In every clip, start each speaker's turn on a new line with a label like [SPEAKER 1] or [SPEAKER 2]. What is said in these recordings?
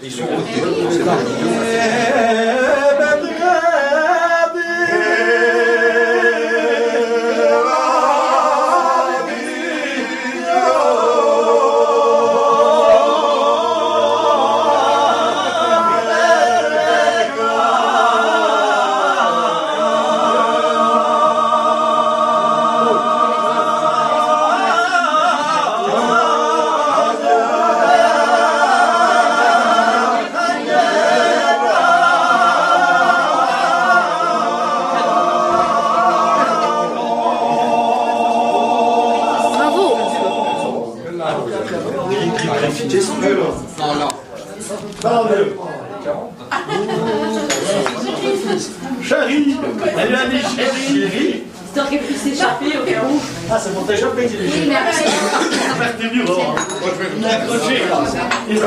[SPEAKER 1] Ils sont
[SPEAKER 2] Chérie, elle a dit chérie.
[SPEAKER 3] Tu aurais pu s'échapper au cas où.
[SPEAKER 2] Ah, c'est pour t'échapper qu'il est chérie.
[SPEAKER 3] Oui, merci.
[SPEAKER 2] T'es dur, il est accroché, là. Il est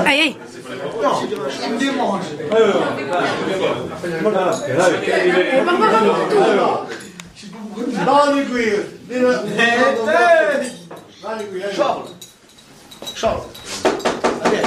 [SPEAKER 4] Aïe, aïe.
[SPEAKER 2] Non, il me démange. Charles. Charles. Allez.